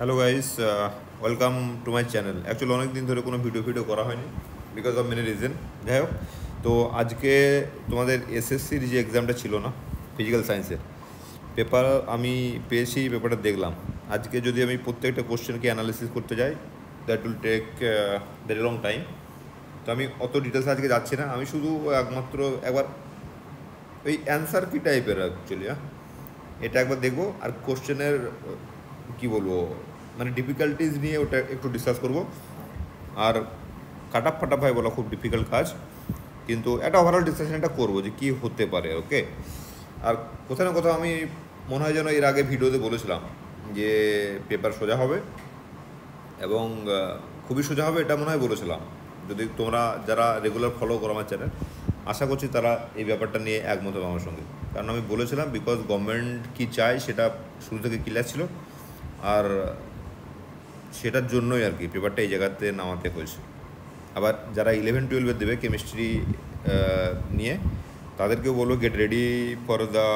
Hello guys, welcome to my channel. Actually অনেক দিন ধরে কোনো ভিডিও করা হয়নি বিকজ অফ মেনি রিজন। যাই হোক, তো আজকে তোমাদের এসএসসির যে এক্সামটা ছিল না, ফিজিক্যাল সায়েন্সের পেপার আমি পেয়েছি, পেপারটা দেখলাম। আজকে যদি আমি প্রত্যেকটা কোশ্চেনকে অ্যানালিসিস করতে যাই, that will take very long time. তো আমি অত ডিটেলস আজকে যাচ্ছি না, আমি শুধু একমাত্র একবার ওই অ্যান্সার কি টাইপের অ্যাকচুয়ালি, এটা একবার দেখবো। আর কোশ্চেনের কি বলবো, মানে ডিফিকাল্টিজ নিয়ে ওটা একটু ডিসকাস করব। আর কাটাপ ফাটাপ হয় বলা খুব ডিফিকাল্ট কাজ, কিন্তু একটা ওভারঅল ডিসকাশনটা করবো যে কী হতে পারে। ওকে, আর কোথাও না কোথাও আমি মনে হয় যেন এর আগে ভিডিওতে বলেছিলাম যে পেপার সোজা হবে এবং খুবই সোজা হবে, এটা মনে হয় বলেছিলাম। যদি তোমরা যারা রেগুলার ফলো করো আমার চ্যানেল, আশা করছি তারা এই ব্যাপারটা নিয়ে একমত হবে আমার সঙ্গে। কারণ আমি বলেছিলাম বিকজ গভর্নমেন্ট কী চায় সেটা শুরু থেকে ক্লিয়ার ছিল, আর সেটার জন্যই আর কি পেপারটা এই জায়গাতে নামাতে হয়েছে। আবার যারা 11-12 দেবে কেমিস্ট্রি নিয়ে, তাদেরকেও বলবো get ready for the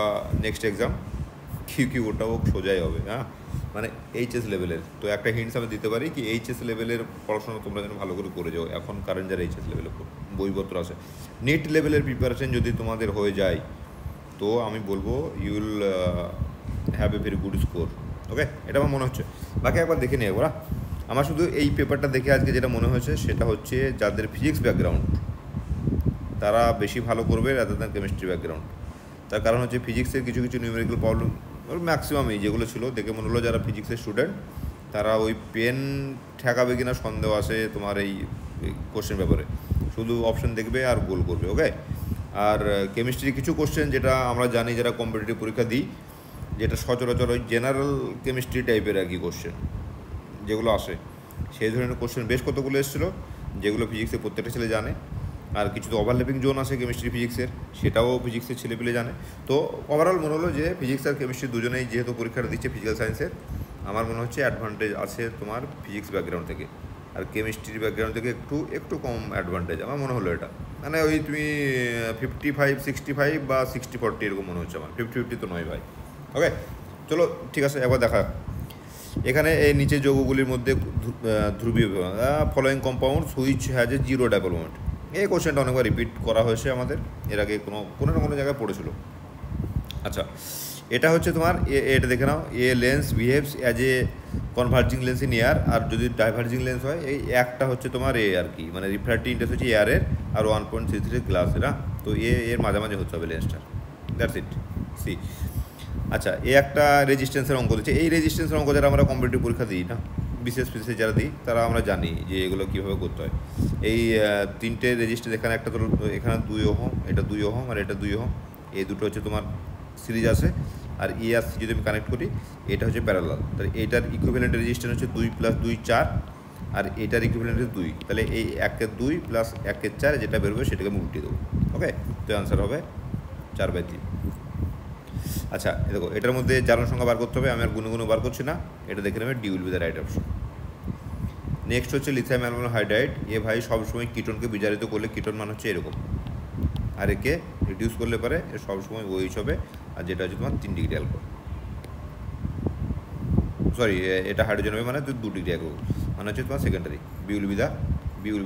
next exam. কি ওটাও সোজাই হবে, হ্যাঁ, মানে এইচএস লেভেলের। তো একটা হিন্টস আমি দিতে পারি কি এইচএস লেভেলের পড়াশোনা তোমরা যেন ভালো করে করে যাও। এখন কারেন্ট যারা এইচএস লেভেলের বইপত্র আছে, নেট লেভেলের প্রিপারেশন যদি তোমাদের হয়ে যায়, তো আমি বলবো you will have a very good score. Okay, এটা আমার মনে হচ্ছে। বাকি একবার দেখে নিয়ে ওরা, আমার শুধু এই পেপারটা দেখে আজকে যেটা মনে হয়েছে সেটা হচ্ছে যাদের ফিজিক্স ব্যাকগ্রাউন্ড তারা বেশি ভালো করবে রাদার দ্যান কেমিস্ট্রি ব্যাকগ্রাউন্ড। তার কারণ হচ্ছে ফিজিক্সের কিছু কিছু নিউমেরিক্যাল প্রবলেম ম্যাক্সিমামই যেগুলো ছিল দেখে মনে হলো যারা ফিজিক্সের স্টুডেন্ট তারা ওই পেন ঠেকাবে কিনা সন্দেহ আছে তোমার এই কোশ্চেন ব্যাপারে। শুধু অপশন দেখবে আর গোল করবে। ওকে, আর কেমিস্ট্রির কিছু কোশ্চেন যেটা আমরা জানি যারা কম্পিটিটিভ পরীক্ষা দিই, যেটা সচরাচর ওই জেনারেল কেমিস্ট্রি টাইপের আর কি কোশ্চেন যেগুলো আসে, সেই ধরনের কোশ্চেন বেশ কতগুলো এসেছিলো যেগুলো ফিজিক্সের প্রত্যেকটা ছেলে জানে। আর কিছু তো ওভারল্যাপিং জোন আছে কেমিস্ট্রি ফিজিক্সের, সেটাও ফিজিক্সের ছেলেপিলে জানে। তো ওভারঅল মনে হলো যে ফিজিক্স আর কেমিস্ট্রি দুজনেই যেহেতু পরীক্ষাটা দিচ্ছে ফিজিক্যাল সায়েন্সের, আমার মনে হচ্ছে অ্যাডভান্টেজ আছে তোমার ফিজিক্স ব্যাকগ্রাউন্ড থেকে, আর কেমিস্ট্রির ব্যাকগ্রাউন্ড থেকে একটু একটু কম অ্যাডভান্টেজ আমার মনে হলো। এটা মানে ওই তুমি 55-65 বা 60-40 এরকম মনে হচ্ছে আমার, 50-50 তো নয় ভাই। ওকে, চলো ঠিক আছে, একবার দেখা। এখানে এই নিচে যৌগগুলির মধ্যে ধ্রুবীয় following compound which has a zero double bond. এই কোশ্চেনটা অনেকবার রিপিট করা হয়েছে আমাদের এর আগে, কোনো না কোনো জায়গায় পড়েছিল। আচ্ছা, এটা হচ্ছে তোমার এটা দেখে নাও, a lens behaves as a converging lens in air, আর যদি ডাইভার্জিং লেন্স হয় এই একটা হচ্ছে তোমার এ আর কি, মানে রিফ্র্যাক্টিভ ইন্ডেক্স হচ্ছে এয়ারের আর 1.33 গ্লাসের। তো এর মাঝামাঝি হতে হবে লেন্সটা, দ্যাটস ইট। সি, আচ্ছা, এই একটা রেজিস্ট্যান্সের অঙ্ক দিচ্ছে। এই রেজিস্ট্যান্সের অঙ্ক যারা আমরা কম্পিটিটিভ পরীক্ষা দিই না, বিশেষ বিশেষ যারা দিই, তারা আমরা জানি যে এগুলো কীভাবে করতে হয়। এই তিনটে রেজিস্ট্যান্স, এখানে একটা ধরো, এখানে 2 ওহম, এটা 2 ওহম আর এটা 2 ওহম, এই দুটো হচ্ছে তোমার সিরিজ আছে। আর ই আর সি যদি আমি কানেক্ট করি, এটা হচ্ছে প্যারালাল। তাহলে এটার ইকুইভ্যালেন্ট রেজিস্ট্যান্স হচ্ছে 2 + 2 4, আর এটার ইকুইভ্যালেন্ট হচ্ছে 2। তাহলে এই 1-এর 2 + 1-এর 4 যেটা বেরোবে সেটাকে আমি উল্টিয়ে দেবো। ওকে, তো অ্যান্সার হবে 4/3। আচ্ছা, দেখো এটার মধ্যে জারণ সংখ্যা বার করতে হবে, আমি আর গুণগুণ বার করছি না, এটা দেখে নেবে, D will be the right option. Next হচ্ছে লিথিয়াম অ্যালুমিনিয়াম হাইড্রাইড। এ ভাই সবসময় কিটোনকে বিজারিত করলে কিটোন মান হচ্ছে এরকম, আর একে রিডিউস করলে পারে এ সবসময় ওইচ হবে, আর যেটা হচ্ছে তোমার 3 ডিগ্রি অ্যালকোহল, সরি এটা হাইড্রোজেন হবে, মানে 2 ডিগ্রি অ্যালকোহল, মানে হচ্ছে তোমার secondary. B will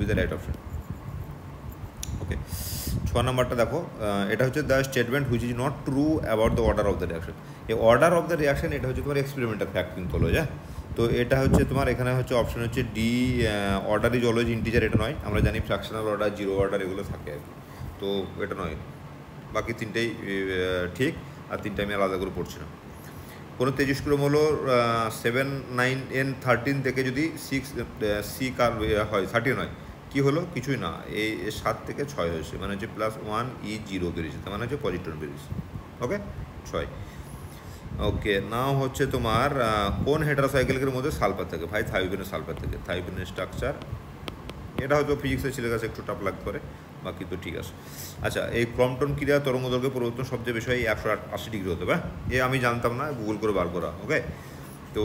be the right option. Okay, 6 নম্বরটা দেখো, এটা হচ্ছে the statement which is not true about the order of the reaction. এই অর্ডার অফ দ্য রিয়াকশন এটা হচ্ছে তোমার এক্সপেরিমেন্টাল ফ্যাক্ট কিন্তু হলো যা। তো এটা হচ্ছে তোমার এখানে হচ্ছে অপশন হচ্ছে D, order is always integer, এটা নয়। আমরা জানি ফ্র্যাকশনাল অর্ডার, জিরো অর্ডার এগুলো থাকে আর কি, তো এটা নয়। বাকি তিনটেই ঠিক, আর তিনটে আমি আলাদা করে পড়ছি না। কোনো তেজস্ক্রিয় মৌল 7, 9, N 13 থেকে যদি 6 সি কার হয় 13 হয়, কী হলো? কিছুই না, এই 7 থেকে 6 হয়েছে, মানে হচ্ছে +1 E0 বেরিয়েছে, তার মানে হচ্ছে পজিটিভ বেরিয়েছে। ওকে, 6। ওকে, নাও হচ্ছে তোমার কোন হেটারোসাইকেলের মধ্যে সালফার থাকে? ভাই থাইওবিনের সালফার থাকে, থাইওবিনের স্ট্রাকচার। এটা হয়তো ফিজিক্সের ছেলের কাছে একটু টাফ লাগতে পারে, বাকি তো ঠিক আছে। আচ্ছা, এই ক্রম্পটন ক্রিয়া তরঙ্গদৈর্ঘ্য পরিবর্তন সবচেয়ে বেশি হয় 180 ডিগ্রি হতে হবে। এ আমি জানতাম না, গুগল করে বার করা। ওকে, তো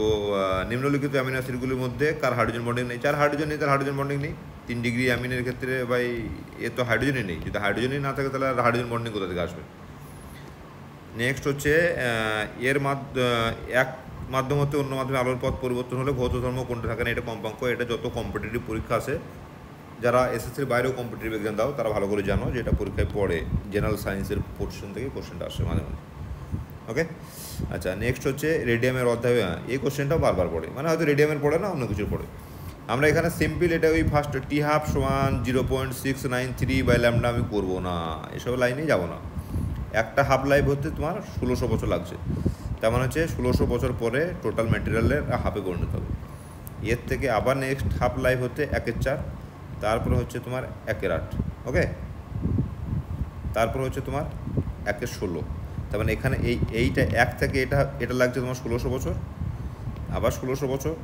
নিম্নলিখিত অ্যামিনো অ্যাসিডগুলির মধ্যে কার হাইড্রোজেন বন্ডিং নেই? যার হাইড্রোজেন নেই তার হাইড্রোজেন বন্ডিং নেই। 3 ডিগ্রি অ্যামিনের ক্ষেত্রে ভাই এ তো হাইড্রোজেনই নেই, যদি হাইড্রোজেনই না থাকে তাহলে হাইড্রোজেন বন্ডিং কোথা থেকে আসবে? নেক্সট হচ্ছে এর 1 মাধ্যম হতে অন্য মাধ্যমে আলোর পথ পরিবর্তন হলে ভৌত ধর্ম কোনটা থাকে না, এটা কম্পাঙ্ক। এটা যত কম্পিটিটিভ পরীক্ষা আছে, যারা এসএসসির বাইরেও কম্পিটিটিভ এক্সাম দাও তারা ভালো করে জানো যে এটা পরীক্ষায় পড়ে, জেনারেল সায়েন্সের পোর্শন থেকে কোশ্চেনটা আসে মাঝে মাঝে। ওকে, আচ্ছা নেক্সট হচ্ছে রেডিয়ামের অধ্যায়। এই কোশ্চেনটাও বারবার পড়ে, মানে হয়তো রেডিয়ামের পড়ে না, অন্য কিছুর পড়ে। আমরা এখানে সিম্পল এটা ওই ফার্স্ট টি হাফ সমান 0.693/λ আমি করবো না, এসব লাইনেই যাবো না। একটা হাফ লাইফ হতে তোমার 1600 বছর লাগছে, তার মানে হচ্ছে 1600 বছর পরে টোটাল ম্যাটেরিয়ালের হাফে গণিত হবে। এর থেকে আবার নেক্সট হাফ লাইফ হতে 1/4, তারপরে হচ্ছে তোমার 1/8। ওকে, তারপর হচ্ছে তোমার 1/16। তার মানে এখানে এইটা 1 থেকে এটা লাগছে তোমার 1600 বছর, আবার 1600 বছর,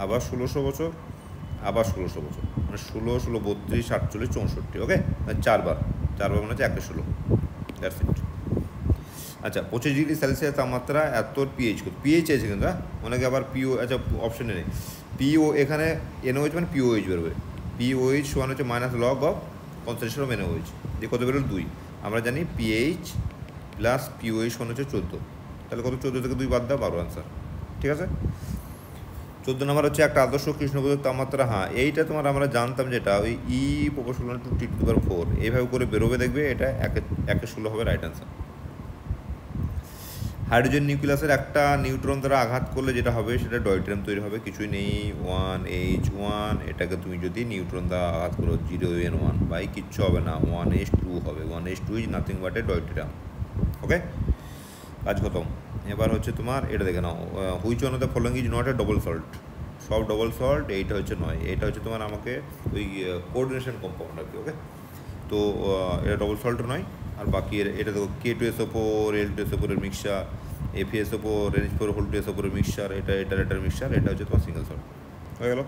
আবার 1600 বছর, আবার 1600 বছর, মানে 16, 16, 32, 48, 64। ওকে, চারবার মানে হচ্ছে 1/16। That's it. আচ্ছা 25 ডিগ্রি সেলসিয়াস তাপমাত্রা এত পিএইচ আছে কিন্তু, অনেকে আবার পিও, আচ্ছা অপশনে নেই পিও, এখানে এনওএইচ মানে পিওএইচ বেরোবে। পিওএইচ সমান হচ্ছে minus log of concentration of NOH, দিয়ে কত বেরোল 2। আমরা জানি পিএইচ প্লাস পিওএইচ সমান হচ্ছে 14, তাহলে কত 14 থেকে 2 বাদ দাও, 12 আনসার। ঠিক আছে, 14 নম্বর হচ্ছে একটা আদর্শ কৃষ্ণপদের তাপমাত্রা। হ্যাঁ এইটা তোমার আমরা জানতাম যেটা ওই ই প্রপোর্শনাল টু T⁴ এইভাবে করে বেরোবে, দেখবে এটা 1/16 হবে রাইট আনসার। হাইড্রোজেন নিউক্লিয়াসের একটা নিউট্রন দ্বারা আঘাত করলে যেটা হবে সেটা ডয়টেরিয়াম তৈরি হবে, কিছুই নেই 1H1। এটাকে তুমি যদি নিউট্রন দ্বারা আঘাত করো 0N1, ভাই কিচ্ছু হবে না, 1H2 হবে। 1H2 is nothing but a deuterium. Okay, কাজ খতম। এবার হচ্ছে তোমার এটা দেখে নাও, which one of the following is not a double salt. সব ডবল সল্ট, এইটা হচ্ছে নয়। এটা হচ্ছে তোমার আমাকে ওই কোঅর্ডিনেশন কম্পাউন্ড আর কি। ওকে, তো এটা ডবল সল্ট নয়। আর বাকি এটা দেখো K2SO4 L2SO4 এর মিক্সচার, FeSO4 NH4 2SO4 এর মিক্সচার, এটার মিক্সচার, এটা হচ্ছে তোমার সিঙ্গেল সল্ট। হয়ে গেল।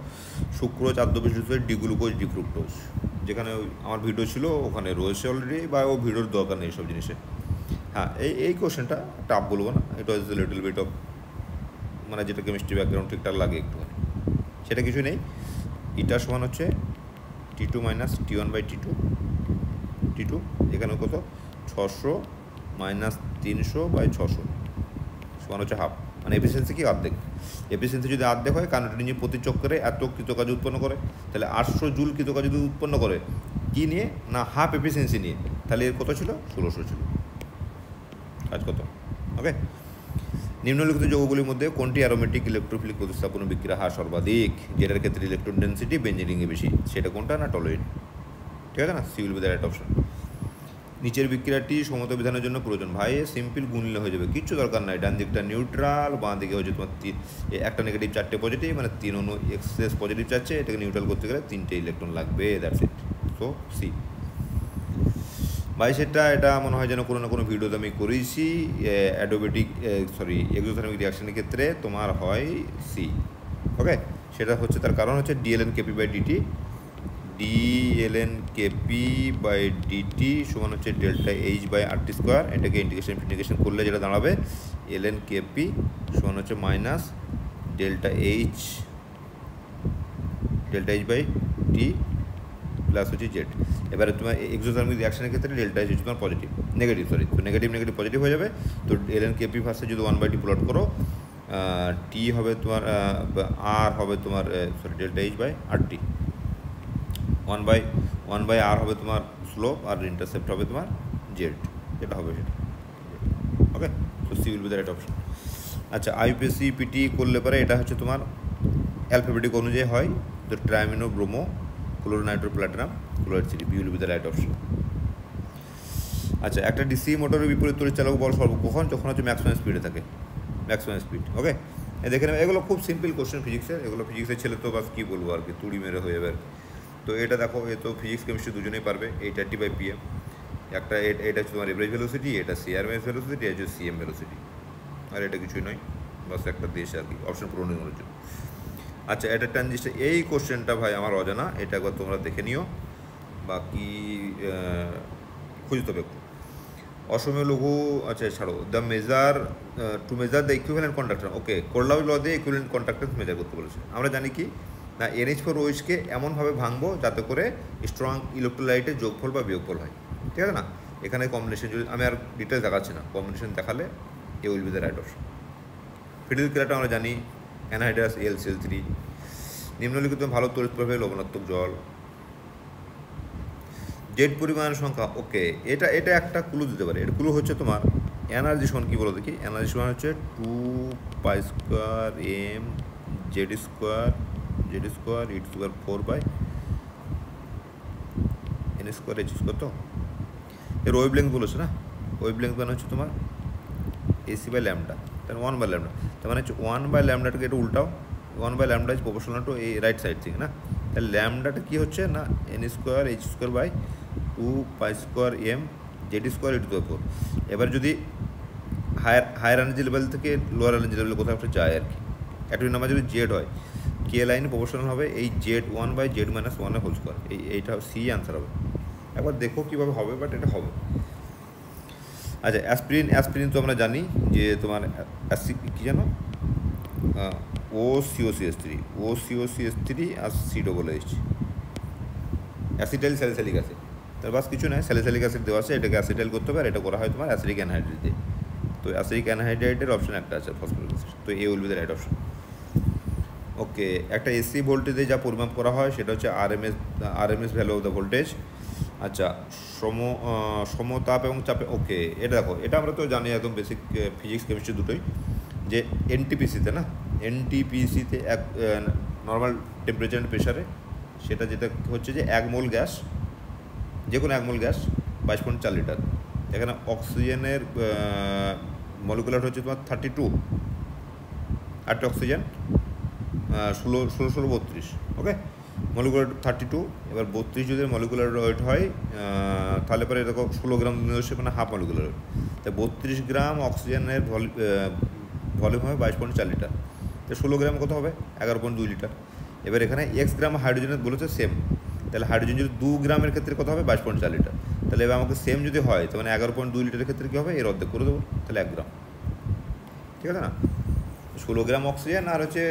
সুক্রোজ, আদ্যবিশিষ্ট ডিগ্লুকোজ, ডিফ্রুক্টোজ, যেখানে আমার ভিডিও ছিল ওখানে রয়েছে অলরেডি, বা ও ভিডিওর দরকার নেই সব জিনিসে। হ্যাঁ, এই কোশ্চেনটা টাফ বলবো না, এটা ইজ লিটল বিট অফ, মানে যেটা কেমিস্ট্রি ব্যাকগ্রাউন্ড ঠিকঠাক লাগে একটুখানি, সেটা কিছু নেই। ইটা সমান হচ্ছে T2 মাইনাস T1/T2, এখানে কত 600 মাইনাস 300/600 সমান হচ্ছে হাফ, মানে এফিসিয়েন্সি কি অর্ধেক। এফিসিয়েন্সি যদি অর্ধেক হয়, কারণ এটা নিয়ে প্রতি চক্করে এত কৃতকাজ উৎপন্ন করে, তাহলে 800 জুল কৃতকাজ যদি উৎপন্ন করে কী নিয়ে না, হাফ এফিসিয়েন্সি নিয়ে, তাহলে এর কত ছিল 1600 ছিল। কাজ কত। ওকে, নিম্নলিখিত যৌগগুলির মধ্যে কোনটি অ্যারোমেটিক ইলেকট্রোফিলিক প্রতিস্থাপন বিক্রিয়া হার সর্বাধিক, যেটার ক্ষেত্রে ইলেকট্রন ডেন্সিটি বেঞ্জিনিংয়ে বেশি, সেটা কোনটা না টলোইড। ঠিক আছে না, C will be the right option. নিচের বিক্রিয়াটি সমতা বিধানের জন্য প্রয়োজন, ভাই সিম্পল গুণলে হয়ে যাবে, কিচ্ছু দরকার নাই। ডান দিকটা নিউট্রাল, বাঁ দিকে হচ্ছে তোমার একটা নেগেটিভ 4টে পজিটিভ, মানে 3 অণু এক্সেস পজিটিভ চাচ্ছে, এটাকে নিউট্রাল করতে গেলে 3টে ইলেকট্রন লাগবে। That's it. So C. ভাই সেটা এটা মনে হয় যেন কোনো না কোনো ভিডিওতে আমি করেছি, এক্সোথার্মিক রিয়াকশনের ক্ষেত্রে তোমার হয় সি। ওকে, সেটা হচ্ছে তার কারণ হচ্ছে dln/kp/dt, dln/kp/dt সমান হচ্ছে ΔH/RT²। এটাকে ইন্টিগ্রেশন করলে যেটা দাঁড়াবে ln/kp সমান হচ্ছে মাইনাস ΔH/T প্লাস হচ্ছে জেড। এবারে তোমার এক্সোথার্মিক রিয়াকশনের ক্ষেত্রে ডেল্টা H হচ্ছে তোমার পজিটিভ, নেগেটিভ তো নেগেটিভ পজিটিভ হয়ে যাবে। তো ln/kp ভার্সে যদি 1/t প্লট করো, টি হবে তোমার আর হবে তোমার ΔH/RT, 1/r হবে তোমার স্লোপ, আর ইন্টারসেপ্ট হবে তোমার জেড, যেটা হবে সেটা। ওকে, তো C will be the right option. আচ্ছা IUPAC PT করলে পরে এটা হচ্ছে তোমার অ্যালফাবেটিক অনুযায়ী হয়, তো triammine bromo chloronitro platinum chloride সিটি, B will be the right option. আচ্ছা একটা ডিসি মোটরের বিপরীত তড়িৎ চালক বল সর্বক্ষণ যখন হচ্ছে ম্যাক্সিমাম স্পিডে থাকে, ম্যাক্সিমাম স্পিড। ওকে, দেখে নেবে, এগুলো খুব সিম্পল কোশ্চেন ফিজিক্সের, এগুলো ফিজিক্সের ছেলে তো বাস কী বলবো আর কি, তুড়ি মেরে হয়ে যাবে আর কি। তো এটা দেখো, এ তো ফিজিক্স কেমিস্ট্রি দুজনেই পারবে। এইটা T/PM, একটা এটা হচ্ছে তোমার এভারেজ ভেলোসিটি, এটা CRMS ভেলোসিটি, এটা হচ্ছে CM ভেলোসিটি, আর এটা কিছুই নয়, বাস একটা দেশ আর কি, অপশন পূরণের জন্য। আচ্ছা এটা ট্রানজিস্টার, এই কোশ্চেনটা ভাই আমার অজানা, এটা একবার তোমরা দেখে নিও, বাকি খুঁজতে হবে একটু। অসমীয় লঘু, আচ্ছা ছাড়ো, to measure the equivalent conductor. Okay, Kohlrausch law দিয়ে ইকুইভ্যালেন্ট কন্ডাক্টর মেজার করতে বলেছে। আমরা জানি কি না, NH4OH-কে এমনভাবে ভাঙবো যাতে করে স্ট্রং ইলেকট্রোলাইটের যোগফল বা বিয়োগফল হয়। ঠিক আছে না, এখানে কম্বিনেশন যদি আমি আর ডিটেলস দেখাচ্ছি না, কম্বিনেশন দেখালে A will be the right option. ফিডিল ক্রিয়াটা আমরা জানি অ্যানহাইড্রাস AlCl3। নিম্নলিখিত ভালো তড়িৎ প্রবাহে লবণাত্মক জল। জেড পরিমাণের সংখ্যা, ওকে, এটা একটা ক্লু দিতে পারে। এটা ক্লু হচ্ছে তোমার এনার্জি সমান কী বলো দেখি। এনার্জি সমান হচ্ছে 2π² m z² e² 4/n² h²। তো এর ওয়েভলেংথ বলেছে না, ওয়েভলেংথ মানে হচ্ছে তোমার AC/λ, তার 1/λ। তার মানে হচ্ছে 1/λটাকে এটা উল্টাও, 1/λ ইজ প্রপোর্শনাল টু এই রাইট সাইড থেকে না। তাহলে ল্যামডাটা কী হচ্ছে না n² h² 2π² m z² e²। এবার যদি হায়ার এনার্জি লেভেল থেকে লোয়ার এনার্জি লেভেলে কোথাও একটা যায় আর কি, অ্যাটমিক নাম্বার যদি জেড হয়, কে লাইনে প্রপোর্শনাল হবে এই z1/z−1² এইটা সি আনসার হবে। একবার দেখো কীভাবে হবে, বাট এটা হবে। আচ্ছা, অ্যাসপিরিন তো আমরা জানি যে তোমার কী জানো, OCOCH3 আর C/H, অ্যাসিটাইল স্যালিসাইলিক অ্যাসিড। তার বাস কিছু নয়, স্যালিসাইলিক অ্যাসিড দেওয়া আছে, এটাকে অ্যাসিটাইল করতে হবে, আর এটা করা হয় তোমার অ্যাসিডিক অ্যানহাইড্রেট দিয়ে। তো অ্যাসিডিক অ্যানহাইড্রেটের অপশন একটা আছে ফসফরিক অ্যাসিড, তো A will be the right option. Okay, একটা এসি ভোল্টেজে যা পরিমাপ করা হয় সেটা হচ্ছে RMS value of the voltage. আচ্ছা, সমতাপ এবং চাপে, ওকে, এটা দেখো, এটা আমরা তো জানি একদম বেসিক ফিজিক্স কেমিস্ট্রি দুটোই, যে এনটিপিসিতে না, এনটিপিসিতে এক নর্মাল টেম্পারেচার অ্যান্ড প্রেশারে সেটা যেটা হচ্ছে যে 1 মোল গ্যাস, যে কোনো 1 মোল গ্যাস 22.4 লিটার। এখানে অক্সিজেনের মলিকুলার হচ্ছে তোমার 32, 8টা অক্সিজেন, 16 32, ওকে, মলিকুলার 32। এবার 32 যদি মলিকুলার ওয়েট হয় তাহলে পরে এরকম 16 গ্রাম সেখানে হাফ মলিকুলার ওয়েট, তাই 32 গ্রাম অক্সিজেনের ভলিউম হবে 22.4 লিটার। তো 16 গ্রাম কত হবে 11.2 লিটার। এবার এখানে এক্স গ্রাম হাইড্রোজেনের বলেছে সেম, তাহলে হাইড্রোজেন যদি 2 গ্রামের ক্ষেত্রে কত হবে 22.4 লিটার। তাহলে এবার আমাকে সেম যদি হয় তার মানে 11.2 লিটারের ক্ষেত্রে কী হবে, এর অর্ধেক করে দেবো, তাহলে 1 গ্রাম, ঠিক আছে না। 16 গ্রাম অক্সিজেন আর হচ্ছে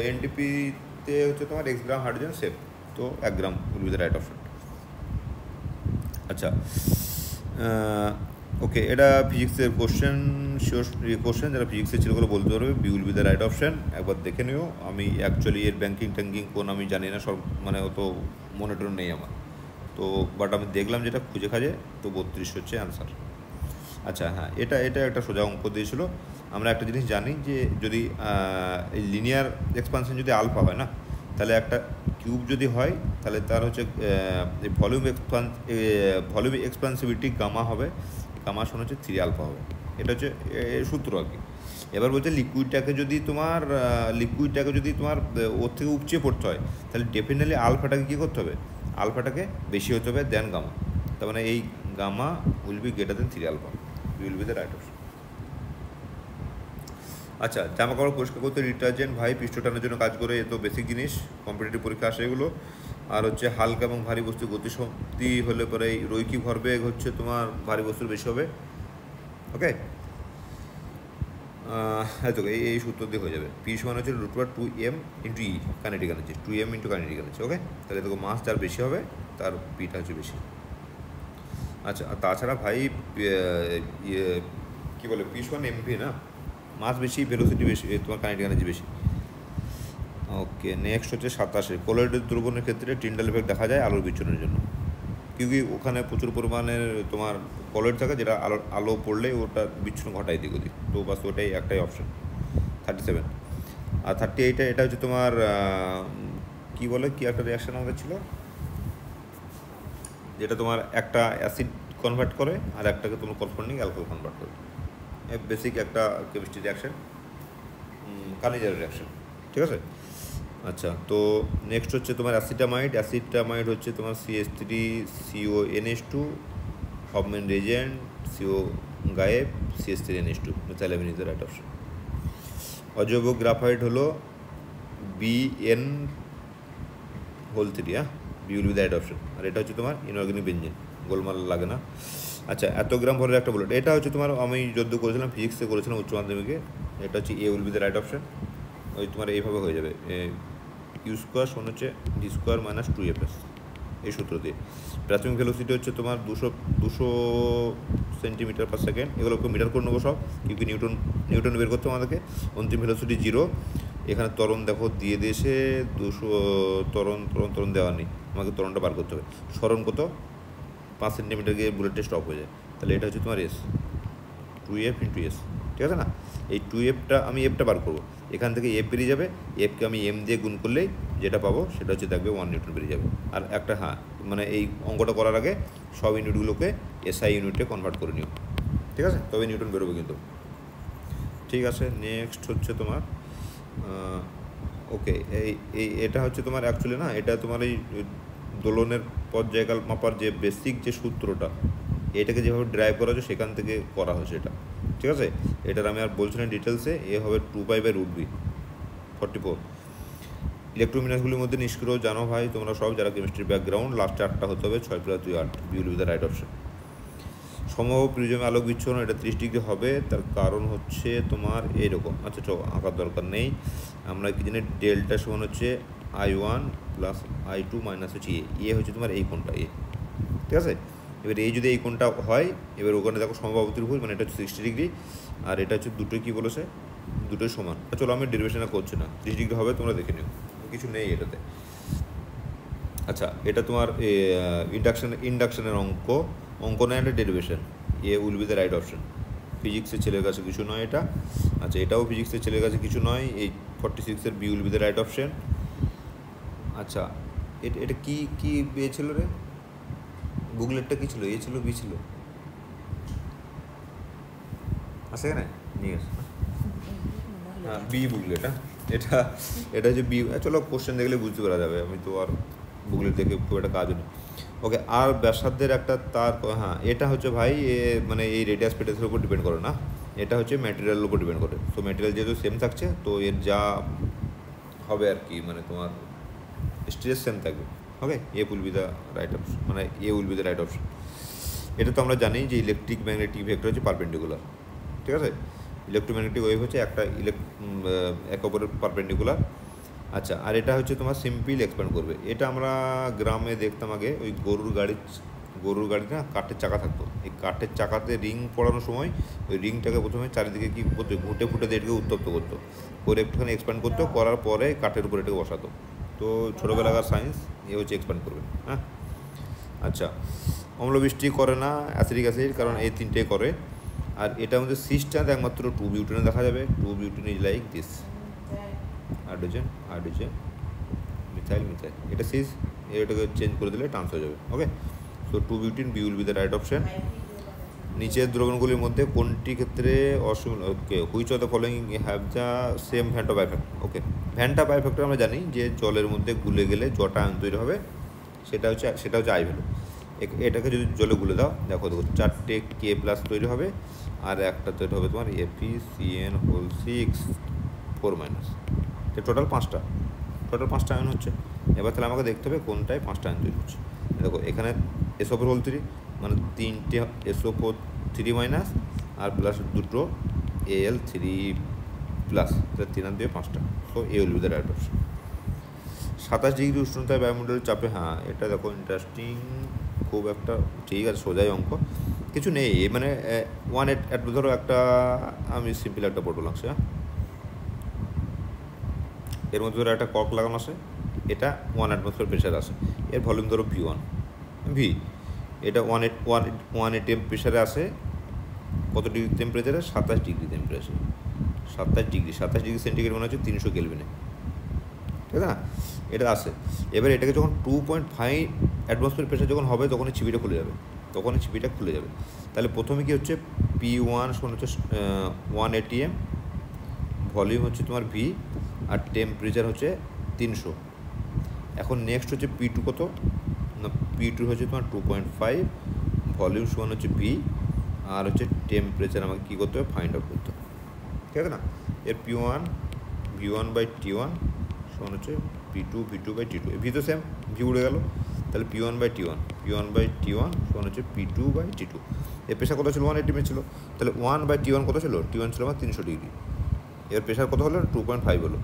এনটিপিতে হচ্ছে তোমার এক্স গ্রাম হাইড্রোজেন সেম, তো 1 gram will be the right option. আচ্ছা, ওকে, এটা ফিজিক্সের কোশ্চেন যারা ফিজিক্সের ছিল করে বলতে পারবে, B will be the right option. একবার দেখে নিও। আমি অ্যাকচুয়ালি এর ব্যাঙ্কিং কোন আমি জানি না, সব মানে অত মনিটর নেই আমার, তো বাট আমি দেখলাম যেটা খুঁজে খাজে, তো 32 হচ্ছে অ্যান্সার। আচ্ছা হ্যাঁ, এটা একটা সোজা অঙ্ক দিয়েছিল। আমরা একটা জিনিস জানি যে যদি এই লিনিয়ার এক্সপানশন যদি আলফা হয় না, তাহলে একটা কিউব যদি হয় তাহলে তার হচ্ছে ভলিউম এক্সপান্সিভিটি গামা হবে, গামা সমান হচ্ছে 3 আলফা হবে। এটা হচ্ছে সূত্র আর কি। এবার বলছে লিকুইডটাকে যদি তোমার ওর থেকে উপচে পড়তে হয়, তাহলে ডেফিনেটলি আলফাটাকে কী করতে হবে, আলফাটাকে বেশি হতে হবে দেন গামা। তার মানে এই gamma will be greater than 3 alpha, will be the right option. আচ্ছা, জামা কাপড় পরিষ্কার করতে ডিটারজেন্ট ভাই পৃষ্ঠ টানার জন্য কাজ করে, এ তো বেসিক জিনিস, কম্পিটিটিভ পরীক্ষা আসে এগুলো। আর হচ্ছে হালকা এবং ভারী বস্তু গতিশক্তি হলে পরে এই রৈখিক ভরবেগ হচ্ছে তোমার ভারী বস্তুর বেশি হবে, ওকে। হ্যাঁ, তো এই সূত্র দিয়ে হয়ে যাবে। পি সমান হচ্ছে √2m × E kinetic energy, 2m × kinetic energy, okay. তাহলে দেখো মাস যার বেশি হবে তার পিটা হচ্ছে বেশি। আচ্ছা, আর তাছাড়া ভাই কী বলে পি সমান mv না, মাস বেশি, ভেলোসিটি বেশি, তোমার কাইনেটিক এনার্জি বেশি। ওকে, নেক্সট হচ্ছে 27। কোলয়েডের দ্রবণের ক্ষেত্রে টিন্ডাল ইফেক্ট দেখা যায় আলোর বিচ্ছুরণের জন্য, কিউকি ওখানে প্রচুর পরিমাণের তোমার কলয়েড থাকে যেটা আলো পড়লে ওটা বিচ্ছুরণ ঘটায় দিক ওদিক, তো বাস ওটাই একটাই অপশন 37। আর 38 এটা হচ্ছে তোমার কী বলে, কী একটা রিয়াকশান আমাদের ছিল যেটা তোমার একটা অ্যাসিড কনভার্ট করে আর একটাকে তোমার করসপন্ডিং অ্যালকোহল কনভার্ট করে, বেসিক একটা কেমিস্ট্রি রিয়াকশান, কানিজার রিয়াকশান, ঠিক আছে। আচ্ছা, তো নেক্সট হচ্ছে তোমার অ্যাসিটামাইড হচ্ছে তোমার CH3CONH2 হফম্যান রেজেন্ট, CO গায়েব, CH3NH2, methylamine is the right option. অজৈব গ্রাফাইট হলো BN3, হ্যাঁ, B will be the right option. আর এটা হচ্ছে তোমার ইনঅর্গানিক বেঞ্জিন, গোলমাল লাগে না। আচ্ছা, এত গ্রাম ভরের একটা বুলেট, এটা হচ্ছে তোমার আমি যদ্দূর করেছিলাম ফিজিক্সে করেছিলাম উচ্চ মাধ্যমিকে, এটা হচ্ছে A will be the right option. ওই তোমার এইভাবে হয়ে যাবে, U² সমান হচ্ছে D² - 2FS, এই সূত্র দিয়ে। প্রাথমিক ভেলোসিটি হচ্ছে তোমার 200 সেন্টিমিটার পার সেকেন্ড, এগুলোকে মিটার করে নেবো সব, কিন্তু নিউটন বের করতে আমাদেরকে। অন্তিম ভেলোসিটি 0। এখানে ত্বরণ দেখো দিয়ে দিয়েছে 200, ত্বরণ দেওয়া নেই, আমাকে ত্বরণটা বার করতে হবে। সরণ কত, 5 সেন্টিমিটার গিয়ে বুলেটটা স্টপ হয়ে যায়, তাহলে এটা হচ্ছে তোমার এস, 2F × S, ঠিক আছে না? এই 2Fটা আমি এফটা বার করবো, এখান থেকে এফ বেরিয়ে যাবে, এফকে আমি এম দিয়ে গুণ করলেই যেটা পাবো সেটা হচ্ছে দেখবে 1 নিউটন বেরিয়ে যাবে। আর একটা মানে এই অঙ্কটা করার আগে সব ইউনিটগুলোকে এসআই ইউনিটে কনভার্ট করে নিও, ঠিক আছে? তবে নিউটন বেরোবে কিন্তু। ঠিক আছে, নেক্সট হচ্ছে তোমার ওকে, এটা হচ্ছে তোমার অ্যাকচুয়ালি না, এটা তোমার এই দোলনের পর্যায়কাল মাপার যে বেসিক যে সূত্রটা, এটাকে যেভাবে ড্রাইভ করা হচ্ছে সেখান থেকে করা হচ্ছে এটা, ঠিক আছে? এটার আমি আর বলছি না ডিটেলসে, এ হবে 2π/√b 44। ইলেকট্রোমিনাসগুলির মধ্যে নিষ্ক্রিয় জানো ভাই তোমরা সব যারা কেমিস্ট্রি ব্যাকগ্রাউন্ড, লাস্টে 8টা হতে হবে, 6 + 2 8, B will be the right option. সমবাহু প্রিজমে আলোক বিচ্ছুরণ, এটা 30 ডিগ্রি হবে, তার কারণ হচ্ছে তোমার এইরকম। আচ্ছা চলো, আঁকার দরকার নেই, আমরা কি জানি ডেল্টা সমান হচ্ছে I1 + I2 - হচ্ছে এ হচ্ছে তোমার এই কোণটা এ, ঠিক আছে? এবার এই যদি এই কোণটা হয়, এবার ওখানে দেখো সমবাহু ত্রিভুজ, মানে এটা হচ্ছে 60 ডিগ্রি, আর এটা হচ্ছে দুটোই কী বলেছে, দুটোই সমান। চলো আমি ডেরিভেশনটা করছি না, 30 ডিগ্রি হবে, তোমরা দেখে নিও, কিছু নেই এটাতে। আচ্ছা, এটা তোমার ইন্ডাকশনের অঙ্ক নয়, একটা derivation, A will be the right option. ফিজিক্সের ছেলের কাছে কিছু নয় এটা। আচ্ছা, এটাও ফিজিক্সের ছেলের কাছে কিছু নয়, এই 46-এর B will be the right option. আচ্ছা, এটা কি পেয়েছিল রে, বুকলেটটা কী ছিল, এ ছিল বি ছিল, আছে এখানে নিয়ে এসে, হ্যাঁ বি বুকলেট, এটা হচ্ছে বি। চলো কোশ্চেন দেখলে বুঝতে পারা যাবে, আমি তো আর বুকলেট দেখে খুব একটা কাজ নেই। ওকে, আর ব্যাসার্ধের একটা তার, এটা হচ্ছে ভাই মানে এই রেডিয়াস পেটাসের উপর ডিপেন্ড করে না, এটা হচ্ছে ম্যাটেরিয়ালের উপর ডিপেন্ড করে। তো ম্যাটেরিয়াল যেহেতু সেম থাকছে, তো এর যা হবে আর কি, মানে তোমার স্ট্রেস সেম থাকবে। Okay, A will be the right option, মানে A will be the right option. এটা তো আমরা জানি যে ইলেকট্রিক ম্যাগনেটিক ভেক্টর হচ্ছে পারপেন্ডিকুলার, ঠিক আছে? ইলেকট্রোম্যাগনেটিক ওয়েভ হচ্ছে এক অপরের পারপেন্ডিকুলার। আচ্ছা, আর এটা হচ্ছে তোমার সিম্পল এক্সপ্যান্ড করবে। এটা আমরা গ্রামে দেখতাম আগে, ওই গরুর গাড়ি না, কাঠের চাকা থাকতো, এই কাঠের চাকাতে রিং পড়ানোর সময় ওই রিংটাকে প্রথমে চারিদিকে কী করতো, ঘুটে এটাকে উত্তপ্ত করতো, করে একটুখানি এক্সপ্যান্ড করতো, করার পরে কাঠের উপর এটাকে বসাতো। তো ছোটোবেলাকার সায়েন্স এ হচ্ছে এক্সপ্যান্ড করবে। হ্যাঁ, আচ্ছা, অম্লবৃষ্টি করে না অ্যাসিডিক অ্যাসিড, কারণ এই তিনটেই করে। আর এটার মধ্যে সিস্টার একমাত্র 2 বিউটেনে দেখা যাবে। 2 butene is like this, hydrogen methyl, এটা সিস, এটাকে চেঞ্জ করে দিলে ট্রান্স হয়ে যাবে। Okay, so 2 butene, B will be the right option. নিচের দ্রবণগুলির মধ্যে কোনটি ক্ষেত্রে okay, which of the following have the same van't Hoff effect. Okay, van't Hoff effect আমরা জানি যে জলের মধ্যে গুলে গেলে জটা আয়ন তৈরি হবে, সেটা হচ্ছে আই ভ্যালু। এটাকে যদি জলে গুলে দাও, দেখো 4টে K+ তৈরি হবে, আর একটা তৈরি হবে তোমার FeCN6 4-, টোটাল 5টা আয়ন হচ্ছে। এবার তাহলে আমাকে দেখতে হবে কোনটায় 5টা আয়ন তৈরি হচ্ছে। দেখো এখানে SO4 মানে 3টে SO4 3- আর প্লাস 2টো Al3+, তাহলে 3 আর 2 5টা। So A will be the right option. 27 degree উষ্ণতায় বায়ুমণ্ডলের চাপে, এটা দেখো ইন্টারেস্টিং খুব একটা, ঠিক আছে, সোজাই অঙ্ক, কিছু নেই মানে 1 ধরো একটা, আমি সিম্পল একটা বোতল আছে, এর মধ্যে ধরো একটা কক লাগানো আছে, এটা 1 অ্যাটমসফিয়ার প্রেশার আছে, এর ভলিউম ধরো V1, এটা 1 ATM প্রেশারে আছে, কত ডিগ্রি টেম্পারেচারে, 27 ডিগ্রি টেম্পারেচার, 27 ডিগ্রি সেন্টিগ্রেড মানে হচ্ছে 300 কেলভিনে, ঠিক আছে না? এটা আসে। এবার এটাকে যখন 2.5 অ্যাটমসফিয়ার প্রেশার যখন হবে, তখনই ছিপিটা খুলে যাবে। তাহলে প্রথমে কি হচ্ছে, P1 সমান হচ্ছে 1 ATM, ভলিউম হচ্ছে তোমার V, আর টেম্পারেচার হচ্ছে 300। এখন নেক্সট হচ্ছে P2 কত না, P2 হচ্ছে তোমার 2.5, ভলিউম সমান হচ্ছে V, আর হচ্ছে টেম্পারেচার আমাকে কী করতে হবে, ফাইন্ড আউট করতে হবে, ঠিক আছে না? এর P1 V1/T1 সমান হচ্ছে P2/T2, ভি তো সেম, ভি উড়ে গেল, তাহলে P1/T1 সমান হচ্ছে P2/T2। এর প্রেশার কত ছিল, 1 ATM ছিল, তাহলে 1/T1 কত ছিল, T1 ছিল আমার 300 ডিগ্রি, এর প্রেশার কত হলো, 2.5 হলো,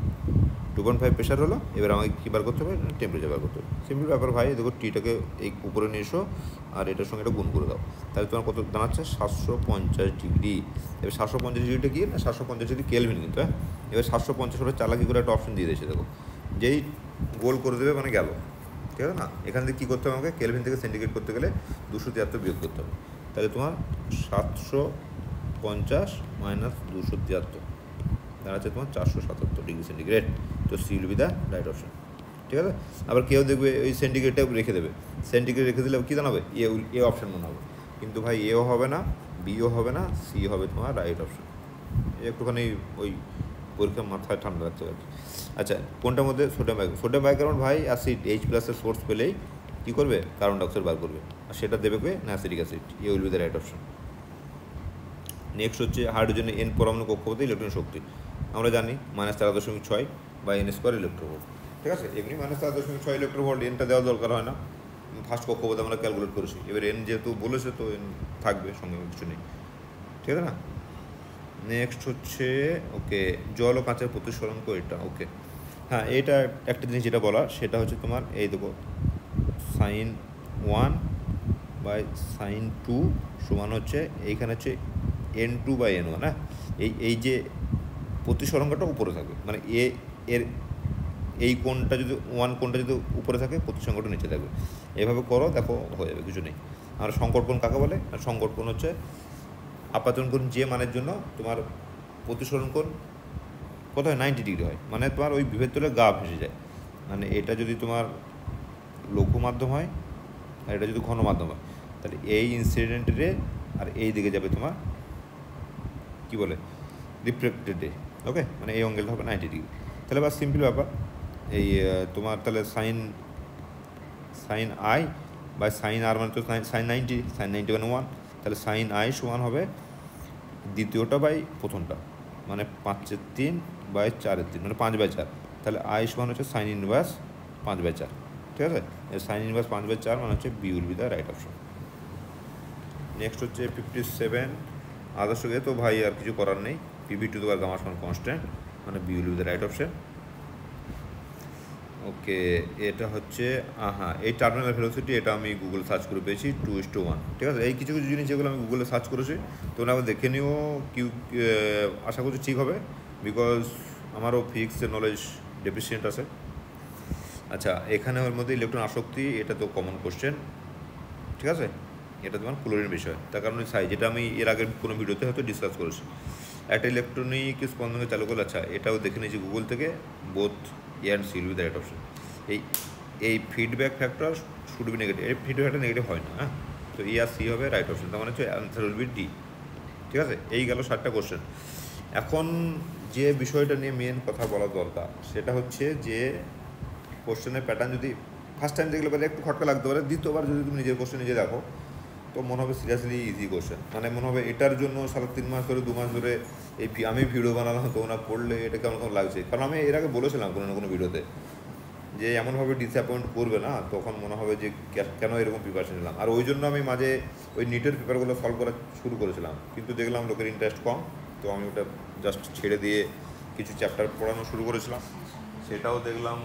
2.5 প্রেশার হলো, এবার আমাকে কী বার করতে হবে, টেম্পারেচার বার করতে হবে। সিম্পল ব্যাপার ভাই, দেখো টিটাকে এই উপরে নিয়ে এসো আর এটার সঙ্গে এটা গুণ করে দাও, তাহলে তোমার কত দাঁড়াচ্ছে 750 ডিগ্রি। এবার 750 ডিগ্রিটা কি না, 750 ডিগ্রি কেলভিন কিন্তু, হ্যাঁ। এবার 750 হলে চালাকি করে একটা অপশন দিয়ে দিয়েছে, দেখো যেই গোল করে দেবে মানে গেল, ঠিক আছে না। এখান থেকে কী করতে হবে আমাকে, কেলভিন থেকে সেন্টিগ্রেড করতে গেলে 273 বিয়োগ করতে হবে, তাহলে তোমার 750 মাইনাস 273 দাঁড়াচ্ছে তোমার 477 ডিগ্রি সেন্টিগ্রেড। তো C will be the right option, ঠিক আছে। আবার কেউ দেখবে ওই সেন্টিগ্রেডটা রেখে দেবে, সেন্টিগ্রেড রেখে দিলে কী দাঁড়াবে, এ অপশন মনে হবে, কিন্তু ভাই এও হবে না, বিও হবে না, সি হবে তোমার রাইট অপশন। একটুখানি ওই পরীক্ষার মাথায় ঠান্ডা রাখতে পারবে। আচ্ছা, কোনটার মধ্যে সোডিয়াম বাইকার্বনেট ভাই অ্যাসিড H প্লাসের সোর্স পেলেই কী করবে, কার্বন ডাইঅক্সাইড বার করবে, আর সেটা দেবে কে না acidic acid, A will be the right option. Next হচ্ছে হাইড্রোজেনের এন পরমাণু কক্ষপথে ইলেকট্রন শক্তি, আমরা জানি -13.6 বা n স্কোয়ার ইলেকট্রোভোল্ট, ঠিক আছে। এমনি -13.6 ইলেকট্রোভোল্ট, এনটা দেওয়া দরকার হয় না, ফার্স্ট কক্ষপথে আমরা ক্যালকুলেট করেছি, এবার এন যেহেতু বলেছে তো এন থাকবে, সঙ্গে কিছু নেই, ঠিক আছে না। নেক্সট হচ্ছে ওকে জল ও কাঁচের প্রতিসরাঙ্ক, এটা ওকে। হ্যাঁ, এটা একটা জিনিস যেটা বলা সেটা হচ্ছে তোমার এই দেখো sin1 বাই sin2 সমান হচ্ছে এইখানে হচ্ছে n2/n1, হ্যাঁ। এই যে প্রতিসরাঙ্কটা উপরে থাকবে, মানে এর এই কোণটা যদি 1 কোণটা যদি উপরে থাকে, প্রতিসরাঙ্কটা নিচে থাকবে, এভাবে করো, দেখো হয়ে যাবে, কিছু নেই। আর সংকট কোণ কাকে বলে, আর সংকট কোণ হচ্ছে আপাতন কোণ যে মানের জন্য তোমার প্রতিসরণ কোণ কত হয়, 90 ডিগ্রি হয়, মানে তোমার ওই বিভেদ তলে গা ভেসে যায়। মানে এটা যদি তোমার লঘু মাধ্যম হয় আর এটা যদি ঘন মাধ্যম হয়, তাহলে এই ইনসিডেন্টে আর এই দিকে যাবে তোমার কী বলে রিফ্লেক্টেডে, ওকে, মানে এই অ্যাঙ্গেলটা হবে 90 ডিগ্রি। তাহলে বা সিম্পল ব্যাপার, এই তোমার তাহলে সাইন আই বাই সাইন আর মানে তো সাইন 90 মানে 1, তাহলে সাইন আই সমান হবে দ্বিতীয়টা বাই প্রথমটা, মানে 5/3/4, মানে 5/4, তাহলে আই সমান হচ্ছে সাইন ইনভার্স 5/4, ঠিক আছে। সাইন ইনভার্স 5/4 মানে হচ্ছে B will be the right option. Next হচ্ছে 57 আদর্শকে, তো ভাই আর কিছু করার নেই, PV টু দেওয়ার গামা সমান কনস্ট্যান্ট, মানে B will be the right option. Okay, এটা হচ্ছে এই টার্মিনাল ভেলোসিটি, এটা আমি গুগল সার্চ করে পেয়েছি 2:1, ঠিক আছে। এই কিছু কিছু জিনিস যেগুলো আমি গুগলে সার্চ করেছি, তোমরা আবার দেখে নিও, কি আশা করছি ঠিক হবে, বিকজ আমারও ফিজিক্সের নলেজ ডেফিসিয়েন্ট আছে। আচ্ছা, এখানে ওর মধ্যে ইলেকট্রন আসক্তি, এটা তো কমন কোশ্চেন, ঠিক আছে। এটা তোমার ক্লোরিন বিষয়, তার কারণে যেটা আমি এর আগের কোনো ভিডিওতে হয়তো ডিসকাস করেছি, একটা ইলেকট্রনিক স্পন্দনকে চালু করলে, আচ্ছা এটাও দেখে নিয়েছি গুগল থেকে, both A and C will be the right option. এই feedback factor should be negative, এই ফিডব্যাকটা নেগেটিভ হয় না, হ্যাঁ। তো এ আর সি হবে রাইট অপশন, তার মানে হচ্ছে অ্যান্সার উইল বি ডি, ঠিক আছে। এই গেল 7টা কোশ্চেন। এখন যে বিষয়টা নিয়ে মেন কথা বলা দরকার সেটা হচ্ছে যে কোশ্চেনের প্যাটার্ন যদি ফার্স্ট টাইম দেখলে পরে একটু খটকা লাগতে পারে, দ্বিতীয়বার যদি তুমি নিজের কোশ্চেন নিজে দেখো তো মনে হবে সিরিয়াসলি ইজি কোশ্চেন, মানে মনে হবে এটার জন্য 3.5 মাস ধরে 2 মাস ধরে আমি ভিডিও বানালাম, তোমরা পড়লে এটা কেমন কেমন লাগছে। কারণ আমি এর আগে বলেছিলাম কোনো না কোনো ভিডিওতে যে এমনভাবে ডিসঅ্যাপয়েন্ট করবে না, তখন মনে হবে যে কেন এরকম প্রিপারেশন নিলাম। আর ওই জন্য আমি মাঝে ওই নিটের পেপারগুলো সলভ করা শুরু করেছিলাম, কিন্তু দেখলাম লোকের ইন্টারেস্ট কম, তো আমি ওটা জাস্ট ছেড়ে দিয়ে কিছু চ্যাপ্টার পড়ানো শুরু করেছিলাম, সেটাও দেখলাম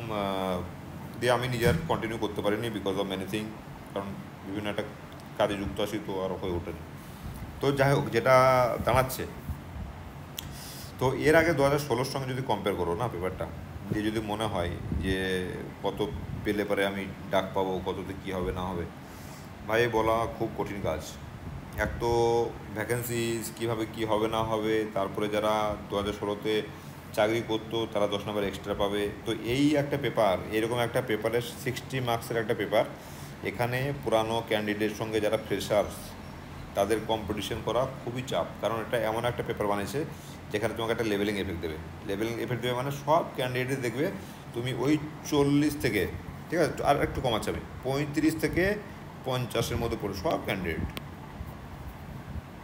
দিয়ে আমি নিজের কন্টিনিউ করতে পারিনি বিকজ অফ মেনি থিং, কারণ বিভিন্ন একটা কাজে যুক্ত আছি, তো আর হয়ে ওঠেনি। তো যাই হোক, যেটা দাঁড়াচ্ছে, তো এর আগে 2016-র সঙ্গে যদি কম্পেয়ার করো না পেপারটা, দিয়ে যদি মনে হয় যে কত পেলে পরে আমি ডাক পাবো, কততে কী হবে না হবে, ভাই বলা খুব কঠিন কাজ। এক তো ভ্যাকেন্সিজ কীভাবে কী হবে না হবে, তারপরে যারা 2016-তে চাকরি করতো তারা 10 নম্বর এক্সট্রা পাবে। তো এই একটা পেপার, এরকম একটা পেপারের 60 মার্কসের একটা পেপার, এখানে পুরানো ক্যান্ডিডেটের সঙ্গে যারা ফ্রেশার্স তাদের কম্পিটিশন করা খুবই চাপ, কারণ এটা এমন একটা পেপার বানিয়েছে যেখানে তোমাকে একটা লেভেলিং এফেক্ট দেবে। লেভেলিং এফেক্ট দেবে মানে সব ক্যান্ডিডেট দেখবে তুমি ওই 40 থেকে, ঠিক আছে, আর একটু কমাচ্ছে আমি, 35 থেকে 50-এর মধ্যে পড়ে সব ক্যান্ডিডেট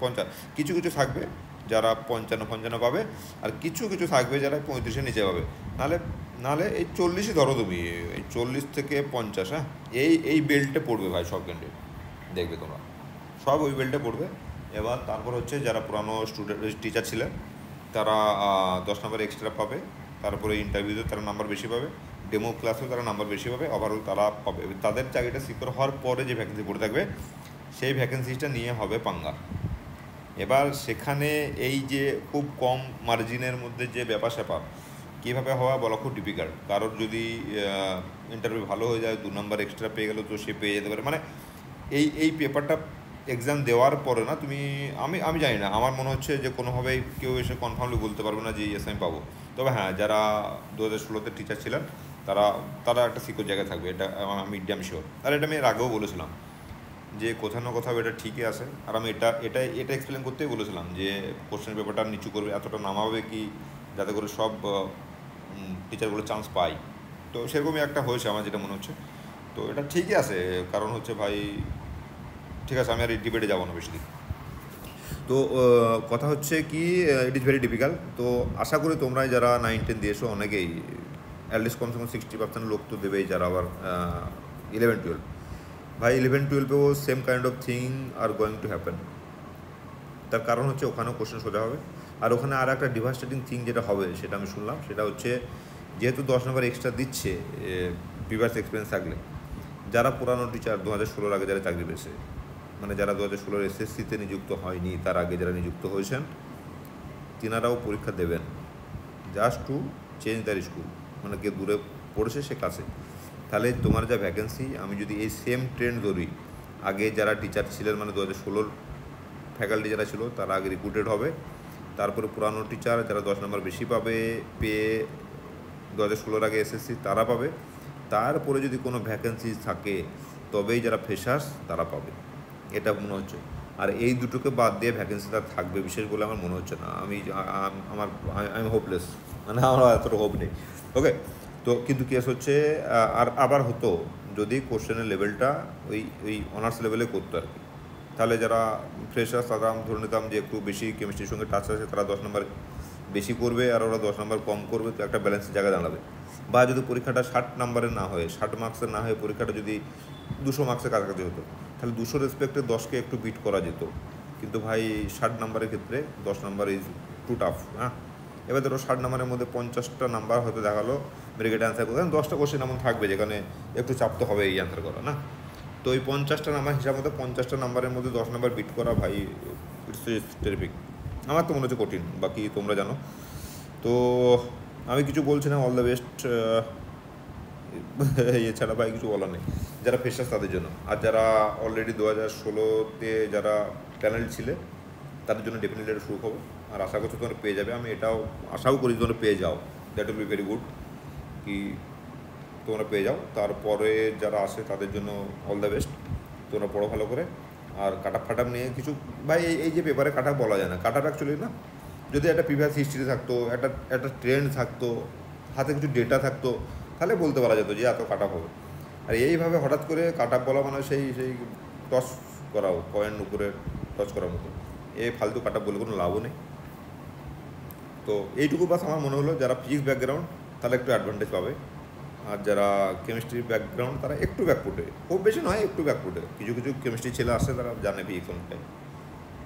50, কিছু কিছু থাকবে যারা 55 পাবে, আর কিছু কিছু থাকবে যারা 35-এর নিচে পাবে, নাহলে এই 40-ই ধরো তুমি, এই 40 থেকে 50, হ্যাঁ, এই বেল্টে পড়বে ভাই সব ক্যান্ডিডেট, দেখবে তোমরা সব ওই বেল্টে পড়বে। এবার তারপর হচ্ছে যারা পুরানো স্টুডেন্ট টিচার ছিলেন তারা 10 নম্বর এক্সট্রা পাবে, তারপরে ইন্টারভিউতে তারা নাম্বার বেশি পাবে, ডেমো ক্লাসেও তারা নাম্বার বেশি পাবে, ওভারঅল তারা পাবে। তাদের চাকরিটা সিকিউর হওয়ার পরে যে ভ্যাকেন্সি পড়ে থাকবে সেই ভ্যাকেন্সিটা নিয়ে হবে পাঙ্গা। এবার সেখানে এই যে খুব কম মার্জিনের মধ্যে যে ব্যাপার স্যাপার কীভাবে হওয়া বলা খুব ডিফিকাল্ট। কারোর যদি ইন্টারভিউ ভালো হয়ে যায়, 2 নাম্বার এক্সট্রা পেয়ে গেলো, তো সে পেয়ে যেতে পারে। মানে এই পেপারটা এক্সাম দেওয়ার পরে না তুমি, আমি জানি না, আমার মনে হচ্ছে যে কোনোভাবেই কেউ এসে কনফার্মলি বলতে পারবে না যে ইয়েস আমি পাবো। তবে হ্যাঁ, যারা 2016-তে টিচার ছিলেন তারা একটা সিকিউর জায়গায় থাকবে, এটা আমি ড্যাম শিওর। আর এটা আমি এর আগেও বলেছিলাম যে কোথাও না কোথাও এটা ঠিকই আছে। আর আমি এটা এক্সপ্লেন করতেই বলেছিলাম যে কোশ্চেন পেপারটা নিচু করবে, এতটা নামাবে কি যাতে করে সব টিচারগুলো চান্স পায়। তো সেরকমই একটা হয়েছে আমার যেটা মনে হচ্ছে। তো এটা ঠিকই আছে, কারণ হচ্ছে ভাই ঠিক আছে, আমি আর এই ডিবেটে যাবো না বেশি দিন। তো কথা হচ্ছে কি, ইট ইজ ভেরি ডিফিকাল্ট। তো আশা করি তোমরা যারা 9-10 দিয়েছো অনেকেই অ্যাটলিস্ট কমসে কম 60% লোক তো দেবেই, যারা আবার 11-12। ভাই 11-12-এও same kind of thing are going to happen. তার কারণ হচ্ছে ওখানেও কোশ্চেন সোজা হবে। আর ওখানে আর একটা ডিভাস্টেটিং থিং যেটা হবে সেটা আমি শুনলাম, সেটা হচ্ছে যেহেতু 10 নম্বর এক্সট্রা দিচ্ছে প্রিভিয়াস এক্সপিরিয়েন্স থাকলে, যারা পুরানো টিচার 2016-র আগে যারা চাকরি পেয়েছে, মানে যারা 2016-র SSC-তে নিযুক্ত হয়নি, তার আগে যারা নিযুক্ত হয়েছেন, তিনারাও পরীক্ষা দেবেন just to change their school. মানে কে দূরে পড়েছে সে কাছে। তাহলে তোমার যা ভ্যাকেন্সি, আমি যদি এই সেম ট্রেন্ড ধরি, আগে যারা টিচার ছিলেন মানে 2016-র ফ্যাকাল্টি যারা ছিল তারা আগে রিক্রুটেড হবে, তারপরে পুরানো টিচার যারা 10 নম্বর বেশি পাবে পেয়ে 2016-র আগে SSC তারা পাবে, তারপরে যদি কোনো ভ্যাকেন্সি থাকে তবেই যারা ফ্রেশার্স তারা পাবে, এটা মনে হচ্ছে। আর এই দুটোকে বাদ দিয়ে ভ্যাকেন্সিটা থাকবে বিশেষ বলে আমার মনে হচ্ছে না। আমি হোপলেস, মানে আমার এতটা হোপ নেই। ওকে, তো কিন্তু কেস হচ্ছে আর আবার হতো যদি কোশ্চেনের লেভেলটা ওই অনার্স লেভেলে করতো আর কি, তাহলে যারা ফ্রেশার্স তারা ধরে নিতাম যে একটু বেশি কেমিস্ট্রির সঙ্গে টাচ আছে, তারা 10 নম্বর বেশি করবে আর ওরা 10 নম্বর কম করবে, তো একটা ব্যালেন্সের জায়গায় দাঁড়াবে। বা যদি পরীক্ষাটা 60 নম্বরের না হয়ে 60 মার্কসের না হয়ে পরীক্ষাটা যদি 200 মার্কসের কাছাকাছি হতো, তাহলে 200 রেসপেক্টে 10কে একটু বিট করা যেত। কিন্তু ভাই 60 নম্বরের ক্ষেত্রে 10 নম্বর ইজ টু টাফ। হ্যাঁ, এবার ধরো 60 নম্বরের মধ্যে 50টা নাম্বার হয়তো দেখালো ব্রেকেট অ্যান্সার করতে, 10টা কোশ্চেন এমন থাকবে যেখানে একটু চাপ তো হবে এই অ্যান্সার করা না। তো ওই 50টা নাম্বার হিসাব মতো 50টা নাম্বারের মধ্যে 10 নম্বর বিট করা ভাই ইটস টেরিফিক। আমার তো মনে হচ্ছে কঠিন, বাকি তোমরা জানো। তো আমি কিছু বলছি না, অল দ্য বেস্ট। এছাড়া ভাই কিছু বলার নেই যারা ফ্রেশার্স তাদের জন্য। আর যারা অলরেডি 2016-তে যারা প্যানেল ছিলে তাদের জন্য ডেফিনেটলি একটা সুখ হবে। আর আশা করছি তোমরা পেয়ে যাবে, আমি এটাও আশাও করি তোমরা পেয়ে যাও, that will be very good কি তোমরা পেয়ে যাও। তারপরে যারা আসে তাদের জন্য অল দ্য বেস্ট, তোমরা পড়ো ভালো করে। আর কাটাপ ফাটাপ নিয়ে কিছু ভাই এই যে পেপারে কাটাপ বলা যায় না, কাটাপ অ্যাকচুয়ালি না, যদি একটা প্রিভিয়াস হিস্ট্রি থাকতো, একটা ট্রেন্ড থাকতো, হাতে কিছু ডেটা থাকতো, তাহলে বলতে পারা যেত যে এত কাটাপ হবে। আর এইভাবে হঠাৎ করে কাটাপ বলা মানে সেই টস করাও, পয়েন্ট উপরে টস করার মতো, এই ফালতু কাটাপ বলে কোনো লাভও নেই। তো এইটুকু বাস আমার মনে হলো, যারা ফিজিক্স ব্যাকগ্রাউন্ড তারা একটু অ্যাডভান্টেজ পাবে, আর যারা কেমিস্ট্রি ব্যাকগ্রাউন্ড তারা একটু ব্যাকফুটে, খুব বেশি নয় একটু ব্যাকফুটে। কিছু কেমিস্ট্রি ছেলে আসে তারা জানে ফিজিক্স অনেকটাই।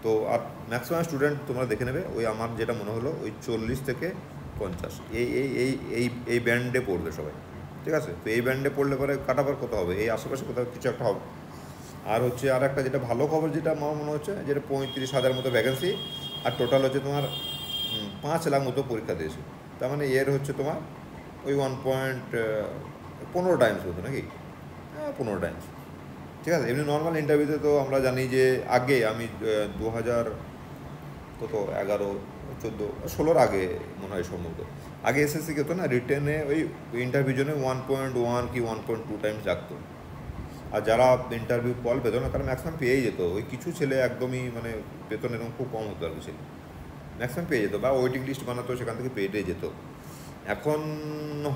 তো আর ম্যাক্সিমাম স্টুডেন্ট তোমরা দেখে নেবে ওই আমার যেটা মনে হলো ওই 40 থেকে 50 এই ব্যান্ডে পড়বে সবাই, ঠিক আছে। তো এই ব্যান্ডে পড়লে পরে কাটাবার কত হবে, এই আশেপাশে কোথাও কিছু একটা হবে। আর হচ্ছে আর একটা যেটা ভালো খবর যেটা আমার মনে হচ্ছে, যেটা 35,000 মতো ভ্যাকেন্সি, আর টোটাল হচ্ছে তোমার 5 লাখ মতো পরীক্ষা দিয়েছে। তার মানে এর হচ্ছে তোমার ওই 1.15 টাইমস হতো নাকি, 15 টাইমস, ঠিক আছে। এমনি নর্মাল ইন্টারভিউতে তো আমরা জানি যে আগে আমি 2011-14-16 আগে মনে হয় সম্ভবত আগে SSC হতো না, রিটেনে ওই ইন্টারভিউ জন্য 1.1 কি 1.2 টাইমস রাখতো। আর যারা ইন্টারভিউ কল পেতো না তারা ম্যাক্সিমাম পেয়েই যেত। ওই কিছু ছেলে একদমই মানে বেতন এরকম খুব কম হতো আর কিছু, ম্যাক্সিমাম পেয়ে যেত, বা ওয়েটিং লিস্ট বানাতো সেখান থেকে পেয়ে যেত। এখন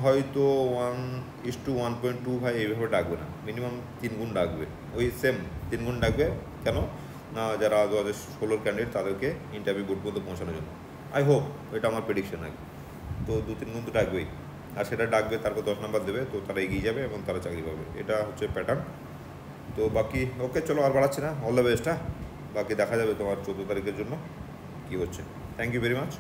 হয়তো 1:1.2 ভাই এইভাবে ডাকবে না, মিনিমাম 3 গুণ ডাকবে, ওই সেম 3 গুণ ডাকবে। কেন না, যারা 2016 ক্যান্ডিডেট তাদেরকে ইন্টারভিউ বোর্ড পর্যন্ত পৌঁছানোর জন্য। আই হোপ, এটা আমার প্রেডিকশন আর কি। তো 2-3 গুণ তো ডাকবেই, আর সেটা ডাকবে, তারপর 10 নম্বর দেবে, তো তারা এগিয়ে যাবে এবং তারা চাকরি পাবে, এটা হচ্ছে প্যাটার্ন। তো বাকি ওকে, চলো আর বাড়াচ্ছি না, অল দ্য বেস্ট। হ্যাঁ, বাকি দেখা যাবে তোমার 14 তারিখের জন্য কী হচ্ছে। Thank you very much.